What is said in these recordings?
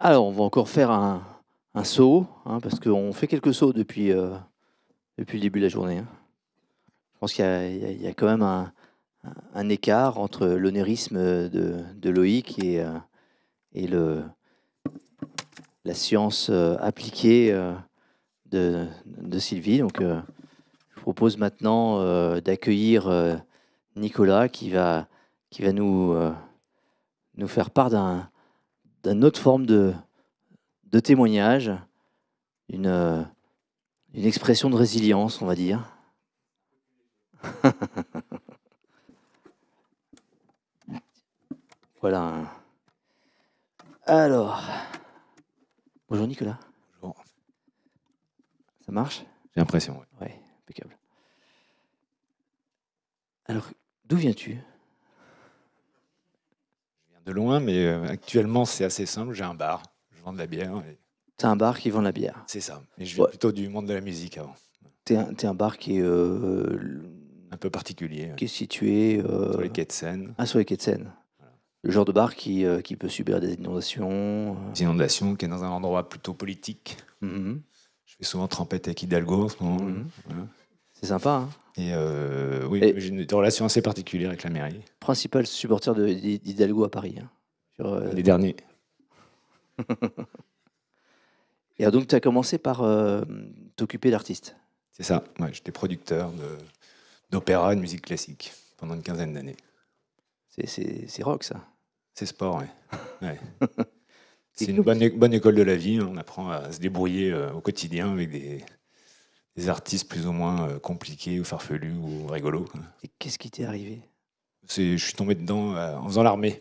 Alors, on va encore faire un saut, hein, parce qu'on fait quelques sauts depuis le début de la journée, hein. Je pense qu'il y a quand même un écart entre l'onérisme de Loïc et la science appliquée de Sylvie. Donc, je propose maintenant d'accueillir Nicolas qui va nous faire part d'une autre forme de témoignage, une, euh, une expression de résilience, on va dire. Voilà. Alors, bonjour Nicolas, Bon, ça marche? j'ai l'impression, ouais. Ouais, impeccable. Alors, d'où viens-tu? Je viens de loin, mais actuellement, c'est assez simple. J'ai un bar, je vends de la bière. Et T'as un bar qui vend de la bière. c'est ça. Mais je viens Ouais, plutôt du monde de la musique avant. t'es un bar Un peu particulier, ouais. qui est situé Sur les quais de Seine. sur les quais de Seine. Voilà. Le genre de bar qui peut subir des inondations. Des inondations, qui est dans un endroit plutôt politique. Mhm, Je fais souvent trempette avec Hidalgo en ce moment. mhm. Voilà. C'est sympa, hein? Et oui, Et j'ai une relation assez particulière avec la mairie. principal supporter d'Hidalgo à Paris, hein. Sur, Un des derniers. Et donc, tu as commencé par t'occuper d'artistes. C'est ça. Ouais, j'étais producteur d'opéra et de musique classique pendant une quinzaine d'années. C'est rock, ça. C'est sport, ouais. Ouais. Et C'est une bonne école de la vie, hein. On apprend à se débrouiller au quotidien avec des artistes plus ou moins compliqués ou farfelus ou rigolos, quoi. Et qu'est-ce qui t'est arrivé? Je suis tombé dedans en faisant l'armée.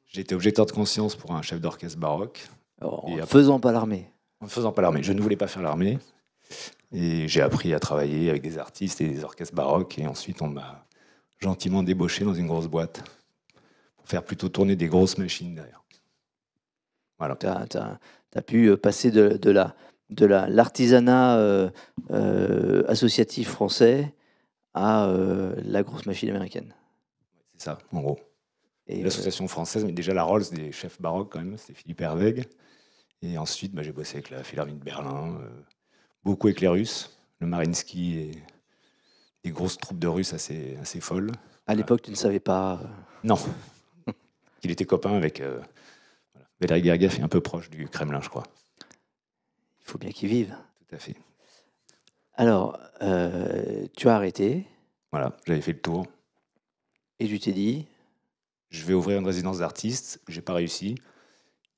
J'étais objecteur de conscience pour un chef d'orchestre baroque. En Et ne faisant pas l'armée. en ne faisant pas l'armée, je ne voulais pas faire l'armée. Et j'ai appris à travailler avec des artistes et des orchestres baroques. Et ensuite, on m'a gentiment débauché dans une grosse boîte pour faire plutôt tourner des grosses machines derrière. Voilà. Tu as pu passer de l'artisanat associatif français à la grosse machine américaine. C'est ça, en gros. Et L'association française, mais déjà la Rolls des chefs baroques, quand même, c'était Philippe Herweg. Et ensuite, j'ai bossé avec la Philharmonie de Berlin, beaucoup avec les Russes, le Mariinsky et des grosses troupes de Russes assez folles. à Voilà. l'époque, tu ne savais pas. Non, il était copain avec Valéry Gergiev, et un peu proche du Kremlin, je crois. Il faut bien qu'ils vivent. Tout à fait. Alors, tu as arrêté Voilà, j'avais fait le tour. et tu t'es dit, Je vais ouvrir une résidence d'artiste, j'ai pas réussi.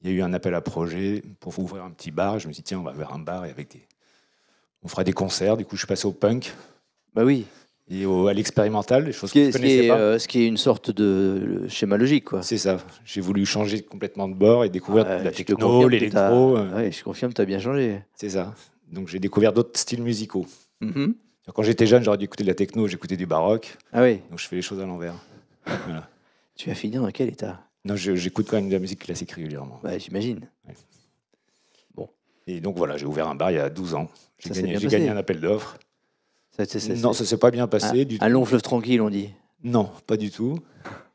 Il y a eu un appel à projet pour ouvrir un petit bar. Je me suis dit, tiens, on va ouvrir un bar et on fera des concerts. Du coup, je suis passé au punk bah oui, et à l'expérimental, des choses ce qui que je est, ne connaissais pas. ce qui est une sorte de schéma logique, quoi. C'est ça. J'ai voulu changer complètement de bord et découvrir de la Je te techno, confirme que l'électro. ouais, je confirme que tu as bien changé. C'est ça. Donc j'ai découvert d'autres styles musicaux. Mhm. Quand j'étais jeune, j'aurais dû écouter de la techno, j'écoutais du baroque. Ah oui, Donc je fais les choses à l'envers. Voilà. tu as fini dans quel état? Non, j'écoute quand même de la musique classique régulièrement. Bah, j'imagine. Ouais. Bon, Et donc voilà, j'ai ouvert un bar il y a 12 ans. ça s'est bien J'ai gagné passé. un appel d'offres. Non, ça C'est s'est pas bien passé du un tout. long fleuve tranquille, on dit. Non, pas du tout.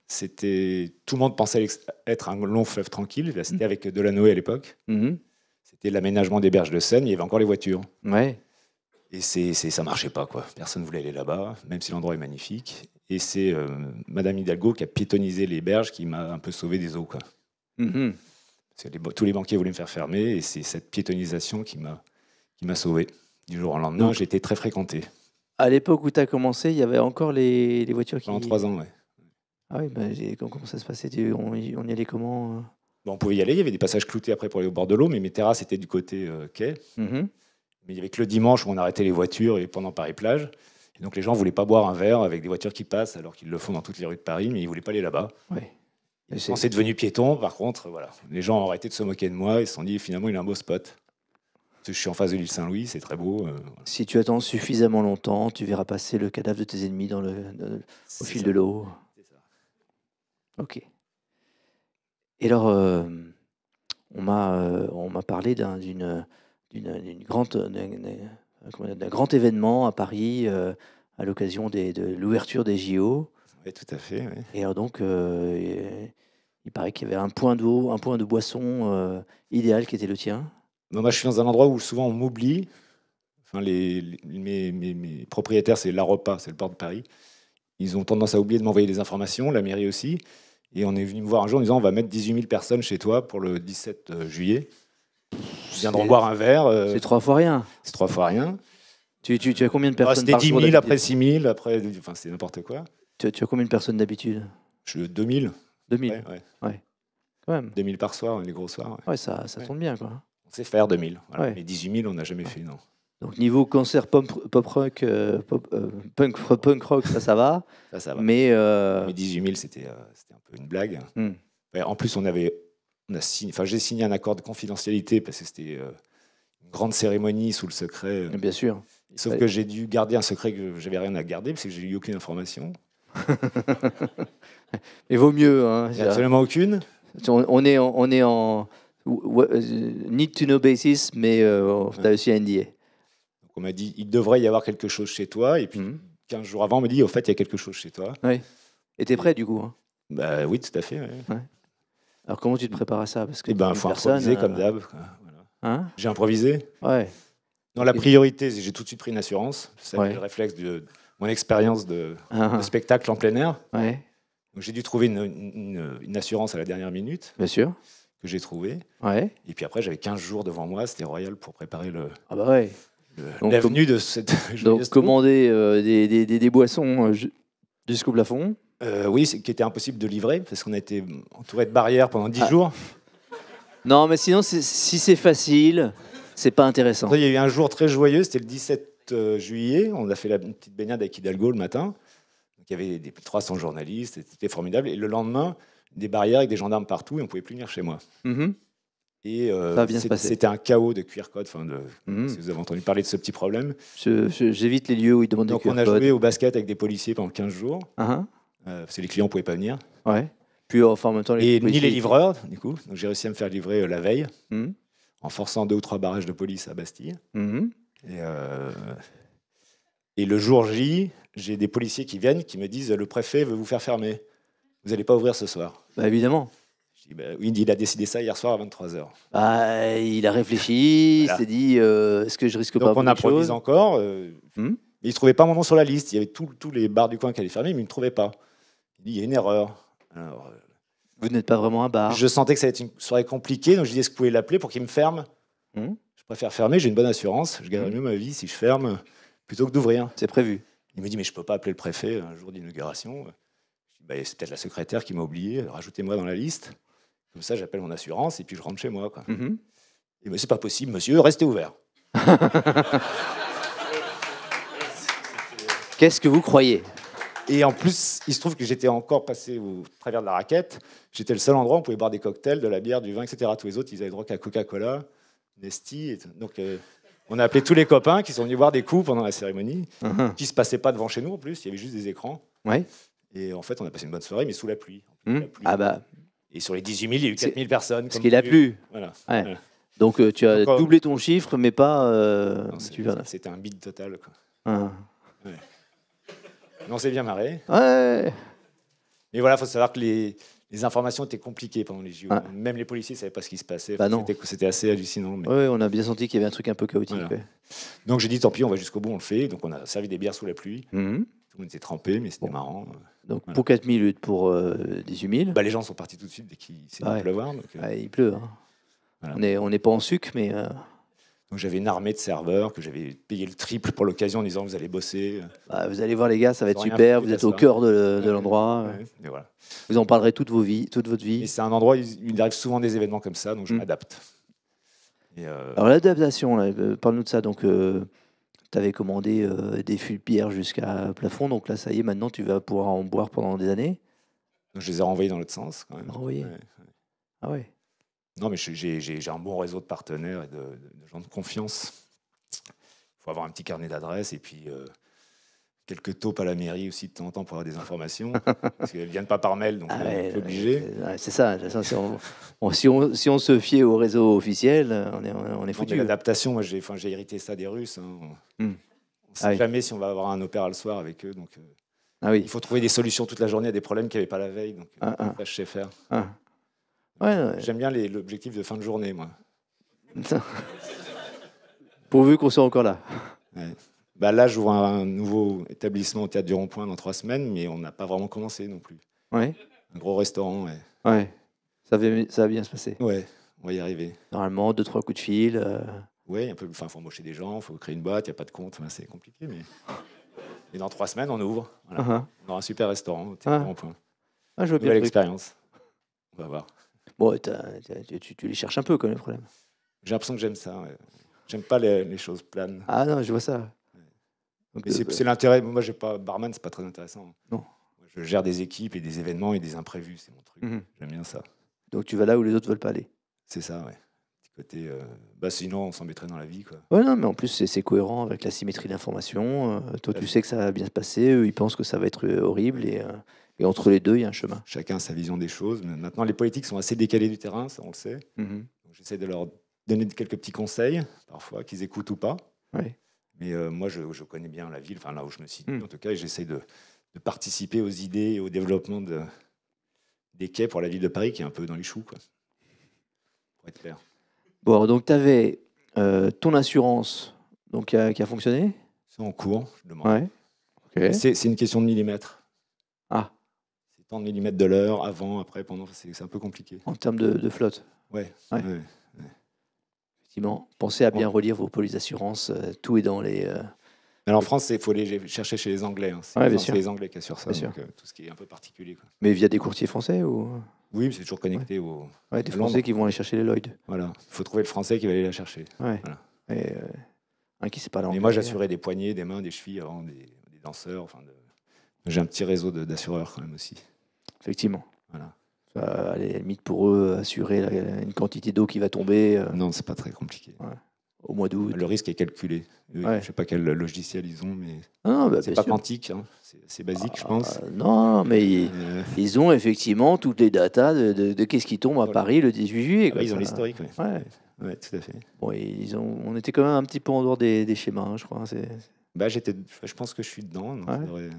Tout le monde pensait être un long fleuve tranquille. Là, c'était avec Delanoë à l'époque. Mhm. C'était l'aménagement des berges de Seine. Il y avait encore les voitures. Ouais. Et ça marchait pas, quoi. Personne voulait aller là-bas, même si l'endroit est magnifique. Et c'est Madame Hidalgo qui a piétonnisé les berges qui m'a un peu sauvé des eaux, quoi. Mhm. Parce que tous les banquiers voulaient me faire fermer, et c'est cette piétonnisation qui m'a sauvé. Du jour au lendemain, Donc, j'ai été très fréquenté. à l'époque où tu as commencé, il y avait encore les voitures qui. Pendant 3 ans, ouais. Ah oui, bah, comment ça se passait? On y allait comment? Bon, on pouvait y aller, il y avait des passages cloutés après pour aller au bord de l'eau, mais mes terrasses étaient du côté quai. Mhm. Mais il y avait que le dimanche où on arrêtait les voitures et pendant Paris-Plage. Et donc les gens ne voulaient pas boire un verre avec des voitures qui passent alors qu'ils le font dans toutes les rues de Paris, mais ils ne voulaient pas aller là-bas. Ouais. Et quand c'est devenu piéton, par contre, voilà, les gens ont arrêté de se moquer de moi. Ils se sont dit, finalement, il a un beau spot. Parce que je suis en face de l'île Saint-Louis, c'est très beau. Voilà. Si tu attends suffisamment longtemps, tu verras passer le cadavre de tes ennemis au fil de l'eau. C'est ça. Ok. Et alors, on m'a parlé d'une d'un grand événement à Paris à l'occasion de l'ouverture des JO. Oui, tout à fait. Ouais. Et alors donc, Il paraît qu'il y avait un point d'eau, un point de boisson idéal qui était le tien. Moi, je suis dans un endroit où souvent on m'oublie. Enfin, mes propriétaires, c'est La Repas, c'est le port de Paris. Ils ont tendance à oublier de m'envoyer des informations, la mairie aussi. Et on est venu me voir un jour en disant on va mettre 18 000 personnes chez toi pour le 17 juillet. Ils viendront boire un verre. C'est 3 fois rien. C'est 3 fois rien. Tu as combien de personnes C'était par 10 jour 000, d'habitude après 6 000, après. Enfin, c'est n'importe quoi. Tu as combien de personnes d'habitude? Je suis 2 000. 2000. Ouais. Quand même. 2 000 par soir, les gros soirs. Ouais, ça tourne bien, quoi. On sait faire 2 000. Voilà. Ouais. Mais 18 000, on n'a jamais fait, non. Donc niveau concert pop rock, punk rock, ça va. Ça va. Mais 18 000, c'était un peu une blague. hmm. Ouais, en plus, j'ai signé un accord de confidentialité parce que c'était une grande cérémonie sous le secret. Bien sûr. Sauf que j'ai dû garder un secret que j'avais rien à garder parce que j'ai eu aucune information. Il vaut mieux. Hein, Absolument aucune. On est en need to know basis, mais tu as aussi un NDA. Donc on m'a dit il devrait y avoir quelque chose chez toi. Et puis 15 jours avant, on m'a dit au fait, il y a quelque chose chez toi. Oui. Et tu es prêt du coup hein? Bah, oui, tout à fait. Ouais. Alors comment tu te prépares à ça? Parce que il faut improviser comme d'hab. Voilà. Hein? J'ai improvisé. Ouais. Non, la priorité, j'ai tout de suite pris une assurance. C'est Ouais. le réflexe de mon expérience de spectacle en plein air. Ouais. Donc j'ai dû trouver une assurance à la dernière minute. Bien sûr. Que j'ai trouvée. Ouais. Et puis après, j'avais 15 jours devant moi. C'était royal pour préparer l'avenue de cette donc commander des boissons jusqu'au plafond. Oui, qui était impossible de livrer parce qu'on a été entouré de barrières pendant 10 jours. Non, mais sinon, si c'est facile, c'est pas intéressant. Après, il y a eu un jour très joyeux, c'était le 17 juillet. On a fait une petite baignade avec Hidalgo le matin. Donc, il y avait 300 journalistes, c'était formidable. Et le lendemain, des barrières avec des gendarmes partout et on ne pouvait plus venir chez moi. Et ça va bien se passer. C'était un chaos de QR code. Si vous avez entendu parler de ce petit problème. J'évite les lieux où ils demandent des QR codes. Donc on a joué au basket avec des policiers pendant 15 jours. Parce que les clients ne pouvaient pas venir. Ouais. Puis enfin, en même temps, ni les livreurs, du coup. Donc j'ai réussi à me faire livrer la veille, en forçant 2 ou 3 barrages de police à Bastille. Et le jour J, j'ai des policiers qui viennent, qui me disent le préfet veut vous faire fermer. Vous n'allez pas ouvrir ce soir. Bah évidemment. Je dis, oui, il a décidé ça hier soir à 23h. Bah, il a réfléchi, il s'est dit est-ce que je risque pas Donc on improvise encore. Mais il ne trouvait pas mon nom sur la liste. Il y avait tous les bars du coin qui allaient fermer, mais il ne me trouvait pas. Il dit il y a une erreur. Alors, vous n'êtes pas vraiment un bar. Je sentais que ça allait être une soirée compliquée, donc je dis est-ce que vous pouvez l'appeler pour qu'il me ferme. Je préfère fermer, j'ai une bonne assurance. Je gagnerais mieux ma vie si je ferme plutôt que d'ouvrir. C'est prévu. Il me dit mais je ne peux pas appeler le préfet un jour d'inauguration. C'est peut-être la secrétaire qui m'a oublié. Rajoutez-moi dans la liste. Comme ça, j'appelle mon assurance et puis je rentre chez moi. Quoi. Et c'est pas possible, monsieur, restez ouvert. Qu'est-ce que vous croyez? Et en plus, il se trouve que j'étais encore passé au travers de la raquette. J'étais le seul endroit où on pouvait boire des cocktails, de la bière, du vin, etc. Tous les autres, ils avaient droit qu'à Coca-Cola, Nesti. Donc, on a appelé tous les copains qui sont venus boire des coups pendant la cérémonie, qui ne se passaient pas devant chez nous en plus. Il y avait juste des écrans. Ouais. Et en fait, on a passé une bonne soirée, mais sous la pluie. Ah bah. Et sur les 18 000, il y a eu 4 000 personnes. Parce qu'il a plu. Voilà. Ouais. Voilà. Donc tu as doublé ton chiffre, mais pas. C'était un bide total. Quoi. Ouais. On s'est bien marré. Ouais. Mais voilà, il faut savoir que les informations étaient compliquées pendant les JO. Ouais. Même les policiers ne savaient pas ce qui se passait. Bah non. C'était assez hallucinant. Mais... Oui, on a bien senti qu'il y avait un truc un peu chaotique. Voilà. Ouais. Donc j'ai dit tant pis, on va jusqu'au bout, on le fait. Donc on a servi des bières sous la pluie. Tout le monde était trempé, mais c'était marrant. Donc pour 4 000 et pour 18 000. Bah, les gens sont partis tout de suite dès qu'il s'est mis à pleuvoir. Donc, il pleut. Hein. Voilà. On n'est pas en sucre, mais. Donc j'avais une armée de serveurs que j'avais payé le triple pour l'occasion en disant vous allez bosser. Bah, vous allez voir les gars, ça va être super, vous êtes au cœur de l'endroit. Et voilà. Vous en parlerez toute votre vie. Et c'est un endroit où il arrive souvent des événements comme ça, donc je m'adapte. Alors l'adaptation, parle-nous de ça. Donc tu avais commandé des fûts de bière jusqu'à plafond, donc là ça y est, maintenant tu vas pouvoir en boire pendant des années. Donc je les ai renvoyés dans l'autre sens quand même. Renvoyés. Ah ouais. Non, mais j'ai un bon réseau de partenaires et de gens de confiance. Il faut avoir un petit carnet d'adresses et puis quelques taupes à la mairie aussi de temps en temps pour avoir des informations. Parce qu'elles ne viennent pas par mail, donc on est obligé. C'est ça. Si on se fiait au réseau officiel, on est foutu. L'adaptation, moi j'ai hérité ça des Russes. Hein. On ne sait jamais si on va avoir un opéra le soir avec eux. Donc, il faut trouver des solutions toute la journée à des problèmes qu'il n'y avait pas la veille. Donc, ça, je sais faire. Ouais, J'aime bien l'objectif de fin de journée, moi. ouais. Pourvu qu'on soit encore là. Ouais. Bah là, j'ouvre un nouveau établissement au Théâtre du Rond-Point dans 3 semaines, mais on n'a pas vraiment commencé non plus. Ouais, Un gros restaurant, ouais. ouais. Ça va bien se passer. Ouais, on va y arriver. Normalement, 2-3 coups de fil. Ouais, un peu. Enfin, faut embaucher des gens, faut créer une boîte, il n'y a pas de compte, enfin, c'est compliqué, mais. Et dans 3 semaines, on ouvre. Voilà. Uh-huh. On aura un super restaurant au Théâtre du Ah, Rond-Point. ah, je vois bien Nouvelle le truc. expérience. On va voir. Bon, tu les cherches un peu, quand même, le problème. J'ai l'impression que j'aime ça. Ouais. J'aime pas les choses planes. Ah non, je vois ça. Donc, Mais c'est l'intérêt. Moi, j'ai pas barman, c'est pas très intéressant. non. Moi, je gère des équipes et des événements et des imprévus, c'est mon truc. Mhm. J'aime bien ça. Donc tu vas là où les autres veulent pas aller. C'est ça, ouais. Petit côté. Bah, sinon, on s'embêterait dans la vie, quoi. Ouais, non, mais en plus, c'est cohérent avec la symétrie de l'information. Toi, tu sais que ça va bien se passer. Eux, ils pensent que ça va être horrible. Et entre les deux, il y a un chemin. Chacun a sa vision des choses. Mais maintenant, les politiques sont assez décalés du terrain, ça, on le sait. Mhm. Donc, j'essaie de leur donner quelques petits conseils, parfois, qu'ils écoutent ou pas. Ouais. Mais moi, je connais bien la ville, enfin là où je me situe, Mhm. en tout cas, et j'essaie de participer aux idées et au développement des quais pour la ville de Paris, qui est un peu dans les choux, quoi. Pour être clair. Bon, donc tu avais ton assurance donc, qui a fonctionné. C'est en cours, je demande. Ouais. Ok. C'est une question de millimètres. Ah, C'est tant de millimètres de l'heure, avant, après, pendant, c'est un peu compliqué. en termes de flotte. Ouais. Ouais. Ouais. Effectivement, pensez à bien Bon. relire vos polices d'assurance. Tout est dans les. Alors en France, il faut les chercher chez les Anglais. Hein. C'est Ouais, bien sûr. les Anglais qui assurent ça, Bien donc tout ce qui est un peu particulier, quoi. Mais via des courtiers français ou. Oui, mais c'est toujours connecté au. Ouais, des à Français Londres. qui vont aller chercher les Lloyd. Voilà. Il faut trouver le Français qui va aller la chercher. Ouais. Voilà. Et, un qui sait pas Mais l'anglais. moi, j'assurais des poignets, des mains, des chevilles avant, des danseurs. Enfin, j'ai un petit réseau d'assureurs quand même aussi. Effectivement. Voilà. À la limite, pour eux, assurer une quantité d'eau qui va tomber Non, c'est pas très compliqué. au mois d'août. Le risque est calculé. Ouais. Je sais pas quel logiciel ils ont, mais Non, bah, c'est bien pas sûr. quantique. Hein. C'est basique, je pense. Non, mais ils ont effectivement toutes les datas de qu'est-ce qui tombe à Voilà. Paris le 18 juillet. Ah quoi, bah, ils ont ça. l'historique, oui. Ouais. Ouais, tout à fait. Bon, on était quand même un petit peu en dehors des schémas, hein, je crois. Bah, je pense que je suis dedans, donc Ouais. ça devrait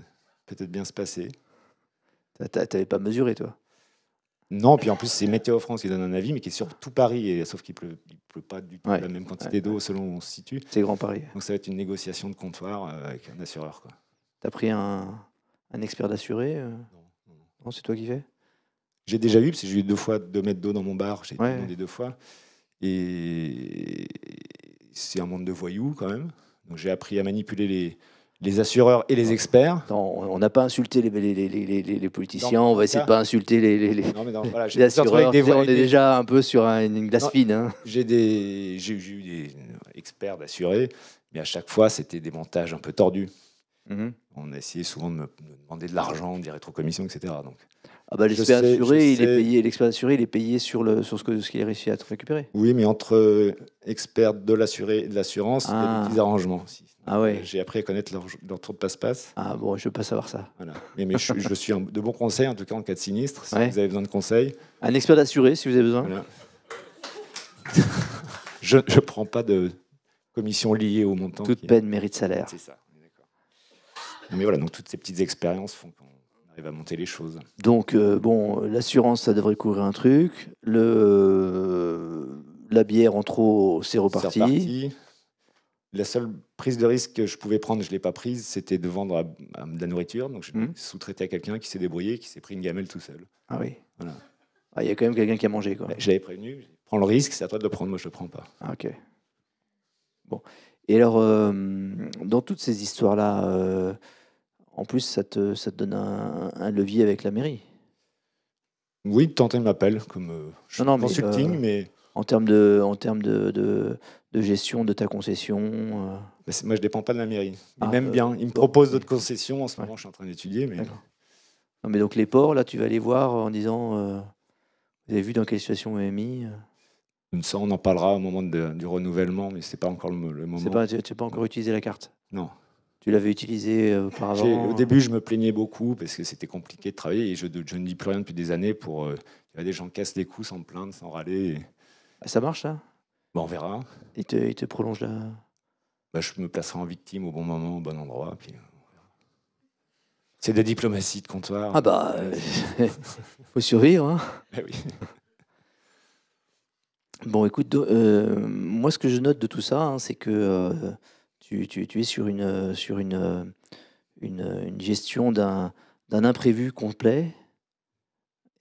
peut-être bien se passer. T'avais pas mesuré, toi. Non, puis en plus, c'est Météo France qui donne un avis, mais qui est sur tout Paris, sauf qu'il pleut pas du tout Ouais. la même quantité d'eau selon où on se situe. C'est Grand Paris. Donc ça va être une négociation de comptoir avec un assureur, quoi. T'as pris un expert d'assuré Non, non. Non, c'est toi qui fais J'ai déjà eu, parce que j'ai eu 2 fois 2 mètres d'eau dans mon bar, j'ai été Ouais. demandé 2 fois. Et c'est un monde de voyous quand même. Donc j'ai appris à manipuler les assureurs et les experts. Attends, on n'a pas insulté les politiciens, Non, on va essayer de pas insulter les Non, mais non, voilà, les assureurs. On est déjà un peu sur une glace Non. fine. Hein. J'ai eu des experts d'assurés, mais à chaque fois, c'était des montages un peu tordus. Mhm. On a essayé souvent de me demander de l'argent, des rétrocommissions, etc. Donc, Ah bah, l'expert sais, assuré, je il est sais. payé. L'expert assuré, il est payé sur ce qu'il a réussi à te récupérer. oui, mais entre experts de l'assuré et de l'assurance, il y a Ah. des petits arrangements aussi. Ah ouais. J'ai appris à connaître leur tour de passe-passe. Ah bon, je veux pas savoir ça. Voilà. Mais je suis de bons conseils, en tout cas en cas de sinistre, si Ouais. vous avez besoin de conseils. Un expert d'assuré, si vous avez besoin. Voilà. Je ne prends pas de commission liée au montant. Toute peine mérite salaire. C'est ça, on est d'accord. Mais voilà, donc toutes ces petites expériences font qu'on arrive à monter les choses. Donc, bon, l'assurance, ça devrait couvrir un truc. La bière en trop, c'est reparti. C'est reparti. La seule prise de risque que je pouvais prendre, je ne l'ai pas prise, c'était de vendre à de la nourriture. Donc, je l'ai sous-traité à quelqu'un qui s'est débrouillé, qui s'est pris une gamelle tout seul. Ah oui. Voilà. Ah, il y a quand même quelqu'un qui a mangé, quoi. Je l'avais prévenu, prends le risque, c'est à toi de le prendre, moi je ne le prends pas. Ah, ok. Bon. Et alors, dans toutes ces histoires-là, en plus, ça te donne un levier avec la mairie. Oui, tenter m'appelle comme Non, mais, consulting, mais En termes de gestion de ta concession. moi je ne dépends pas de la mairie. Ils Ah, m'aiment bien, ils me proposent d'autres concessions. En ce moment, je suis en train d'étudier. Mais... D'accord. Non, mais donc les ports, là, tu vas les voir en disant vous avez vu dans quelle situation vous m'avez mis Ça, on en parlera au moment du renouvellement, mais ce n'est pas encore le moment. Tu n'as pas encore utilisé la carte. Non. Tu l'avais utilisée auparavant. Au début, je me plaignais beaucoup parce que c'était compliqué de travailler et je ne dis plus rien depuis des années pour. Il y a des gens qui cassent les coups sans me plaindre, sans râler. Ça marche, là Bon, on verra. Il te prolonge la. Bah, je me placerai en victime au bon moment, au bon endroit. Puis, c'est de la diplomatie de comptoir. Ah bah, faut survivre. Hein. Ah oui. Bon, écoute, moi, ce que je note de tout ça, hein, c'est que tu es sur une gestion d'un imprévu complet.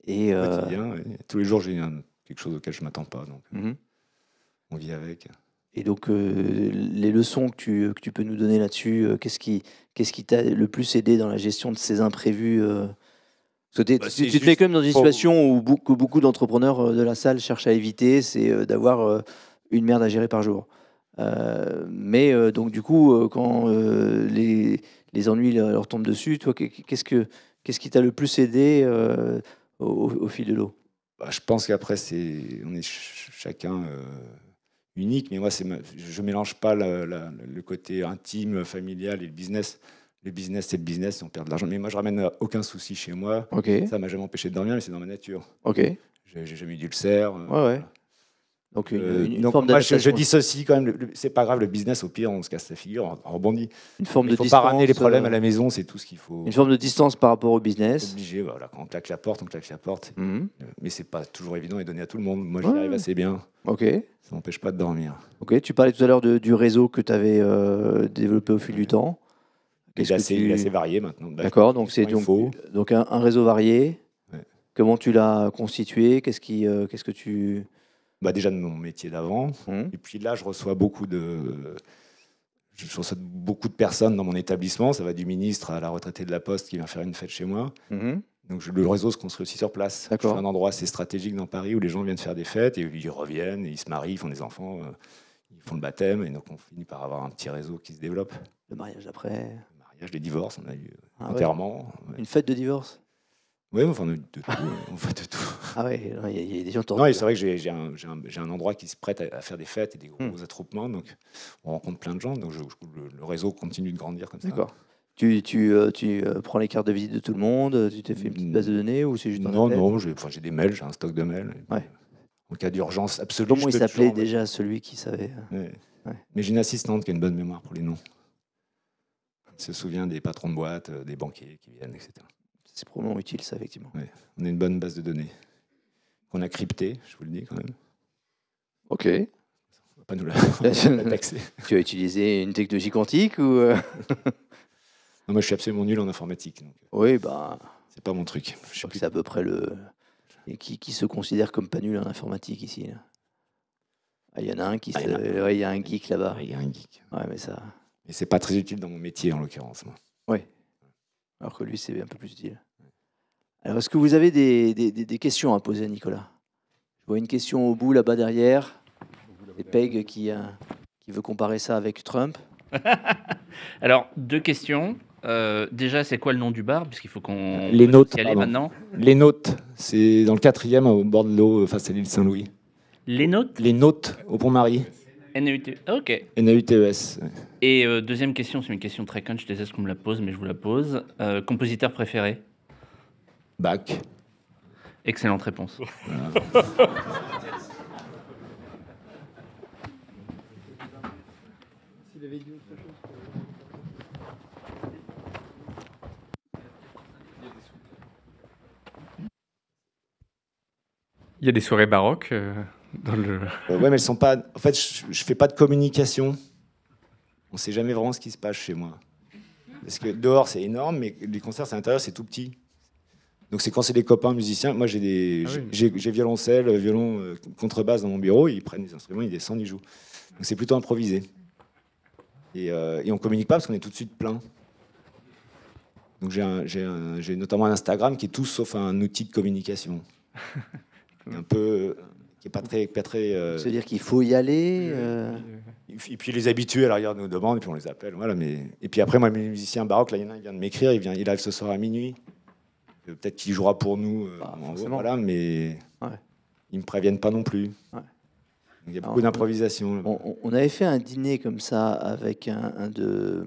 Et, Au quotidien, oui. Tous les jours, j'ai quelque chose auquel je ne m'attends pas, donc mhm. on vit avec. Et donc, les leçons que tu peux nous donner là-dessus, qu'est-ce qui t'a le plus aidé dans la gestion de ces imprévus Parce que Bah, tu c'est te mets juste quand même dans une faut- situation où que beaucoup d'entrepreneurs de la salle cherchent à éviter, c'est d'avoir une merde à gérer par jour. Mais donc, du coup, quand les ennuis leur tombent dessus, toi, qu'est-ce qui t'a le plus aidé au fil de l'eau? Bah, je pense qu'après, on est chacun unique, mais moi, je mélange pas le côté intime, familial et le business. Le business, c'est le business, on perd de l'argent. Mais moi, je ramène aucun souci chez moi. Ok, Ça m'a jamais empêché de dormir, mais c'est dans ma nature. ok, ouais, J'ai jamais eu d'ulcère. ouais. Donc, une Donc forme moi, je d'adaptation, dissocie quand même. C'est pas grave, le business, au pire, on se casse la figure, on rebondit. une forme Mais de il faut pas ramener les distance, problèmes à la maison, c'est tout ce qu'il faut. une forme de distance par rapport au business. Obligé, voilà. Quand on claque la porte, on claque la porte. Mhm. Mais c'est pas toujours évident et donné à tout le monde. Moi, j'y Ouais, arrive assez bien. ok. Ça m'empêche pas de dormir. Ok, tu parlais tout à l'heure du réseau que tu avais développé au fil du temps. Il Qu'est-ce est que assez, il est tu... assez varié maintenant. Bah, D'accord, donc c'est quand il faut. donc un réseau varié. Ouais. Comment tu l'as constitué? Qu'est-ce que tu... Bah, déjà de mon métier d'avant. Hmm. Et puis là, je reçois beaucoup de personnes dans mon établissement. Ça va du ministre à la retraitée de la Poste qui vient faire une fête chez moi. Mhm. Donc le réseau se construit aussi sur place. Je D'accord. suis un endroit assez stratégique dans Paris où les gens viennent faire des fêtes et ils reviennent, et ils se marient, ils font des enfants, ils font le baptême. Et donc on finit par avoir un petit réseau qui se développe. Le mariage après. Le mariage, les divorces, on a eu Ah ouais. enterrement. Une fête de divorce. Oui, enfin, on a eu de tout. On fait de tout. Ah ouais, il y a des gens Non, tordus. et c'est vrai que j'ai un endroit qui se prête à faire des fêtes et des gros attroupements. Donc, on rencontre plein de gens. Donc, le réseau continue de grandir comme ça. D'accord. Tu prends les cartes de visite de tout le monde, tu t'es fait une petite base de données ou c'est juste dans ta Non, tête? non, j'ai des mails, j'ai un stock de mails. Et puis, Ouais. en cas d'urgence absolue, Comment je il peux s'appelait toujours déjà celui qui savait? Ouais. Ouais. Mais j'ai une assistante qui a une bonne mémoire pour les noms. Elle se souvient des patrons de boîte, des banquiers qui viennent, etc. C'est probablement utile ça, effectivement. Ouais. On a une bonne base de données qu'on a cryptée, je vous le dis quand même. Ok. On va pas nous la taxer. Tu as utilisé une technologie quantique ou Non, moi, je suis absolument nul en informatique. Donc, Oui, bah, c'est pas mon truc. je Je suis crois que plus c'est à peu près le. Et qui se considère comme pas nul en informatique ici là? Ah, il y en a un qui Ah, se. il y en a. Ouais, il y a un geek là-bas. Il y a un geek. Ouais, mais ça. Mais c'est pas très utile dans mon métier, en l'occurrence. Moi. Ouais. Alors que lui, c'est un peu plus utile. Alors, est-ce que vous avez des questions à poser à Nicolas? Je vois une question au bout là-bas derrière. C'est Peg qui veut comparer ça avec Trump. Alors, deux questions. Déjà, c'est quoi le nom du bar? Puisqu'il faut qu'on Les puisse Nôtes, y aller pardon. maintenant. Les Nôtes, c'est dans le 4e, au bord de l'eau, face à l'île Saint-Louis. Les Notes? Les Nôtes, au Pont-Marie. NAUT. Ok. NAUTES. Et deuxième question, c'est une question très conne, je déteste qu'on me la pose, mais je vous la pose. Compositeur préféré? Bach. Excellente réponse. Il y a des soirées baroques dans le. Ouais, mais elles sont pas. En fait, je fais pas de communication. On sait jamais vraiment ce qui se passe chez moi. Parce que dehors, c'est énorme, mais les concerts, c'est à l'intérieur, c'est tout petit. Donc, c'est quand c'est des copains musiciens. Moi, j'ai Ah oui. j'ai violoncelle, violon, contrebasse dans mon bureau. Ils prennent les instruments, ils descendent, ils jouent. Donc, c'est plutôt improvisé. Et on communique pas parce qu'on est tout de suite plein. Donc, j'ai notamment un Instagram qui est tout sauf un outil de communication. Un peu. Qui est pas très. C'est-à-dire qu'il faut y aller. Et puis les habitués à l'arrière nous demandent, et puis on les appelle. Voilà, mais... Et puis après, moi, mes musiciens baroques, là, il y en a un, il vient de m'écrire, il arrive ce soir à minuit. Peut-être qu'il jouera pour nous. Forcément. Voilà, mais Ouais. ils me préviennent pas non plus. Ouais. Il y a Alors, beaucoup d'improvisation. On avait fait un dîner comme ça avec un de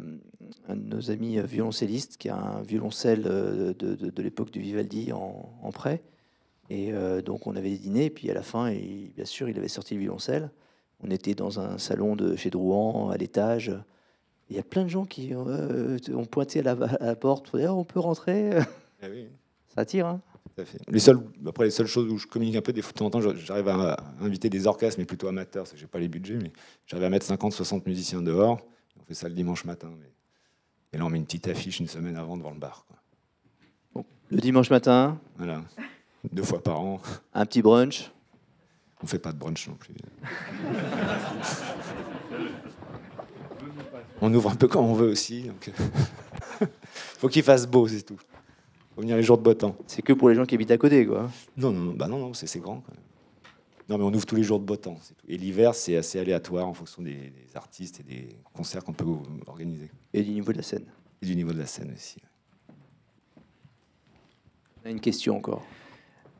nos amis violoncellistes qui a un violoncelle de l'époque de Vivaldi en prêt. Et donc on avait des dîners, et puis à la fin, bien sûr, il avait sorti le violoncelle. On était dans un salon de chez Drouan, à l'étage. Il y a plein de gens qui ont pointé à la porte pour dire: on peut rentrer. Ah oui. Ça attire, hein? Tout à fait. Après, les seules choses où je communique un peu, des fois, de temps en temps, j'arrive à inviter des orchestres, mais plutôt amateurs, parce que j'ai pas les budgets, mais j'arrive à mettre 50-60 musiciens dehors. On fait ça le dimanche matin. Et là, on met une petite affiche une semaine avant devant le bar, quoi. Bon, le dimanche matin, Voilà. 2 fois par an. un petit brunch. On fait pas de brunch non plus. On ouvre un peu quand on veut aussi. Donc faut qu'il fasse beau, c'est tout. Faut venir les jours de beau temps. C'est que pour les gens qui habitent à côté, quoi. Non, c'est grand. Quand même. Non, mais on ouvre tous les jours de beau temps, c'est tout. Et l'hiver, c'est assez aléatoire en fonction des artistes et des concerts qu'on peut organiser. Et du niveau de la scène. Et du niveau de la scène aussi. On a une question encore.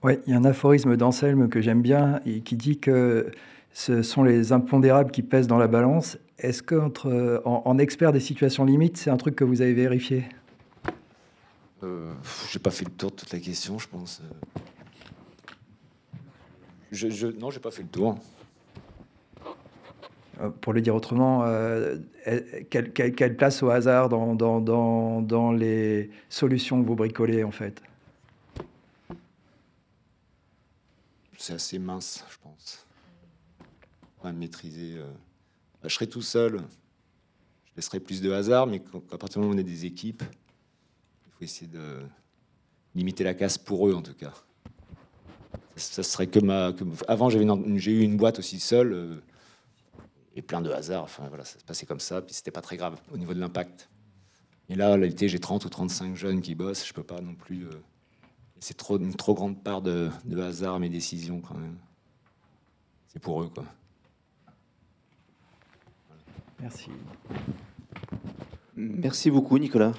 Oui, il y a un aphorisme d'Anselme que j'aime bien et qui dit que ce sont les impondérables qui pèsent dans la balance. Est-ce qu'en expert des situations limites, c'est un truc que vous avez vérifié? J'ai pas fait le tour de toute la question, je pense. Non, j'ai pas fait le tour. Pour le dire autrement, quelle place au hasard dans les solutions que vous bricolez, en fait? C'est assez mince, je pense. Pas maîtriser. Je serai tout seul. Je laisserai plus de hasard, mais à partir du moment où on est des équipes, il faut essayer de limiter la casse pour eux, en tout cas. Ça serait avant, j'ai eu une boîte aussi seule et plein de hasard. Enfin, voilà, ça se passait comme ça, puis c'était pas très grave au niveau de l'impact. Et là, l'été, j'ai 30 ou 35 jeunes qui bossent. Je peux pas non plus. C'est une trop grande part de hasard à mes décisions, quand même. C'est pour eux, quoi. Merci. Merci beaucoup, Nicolas.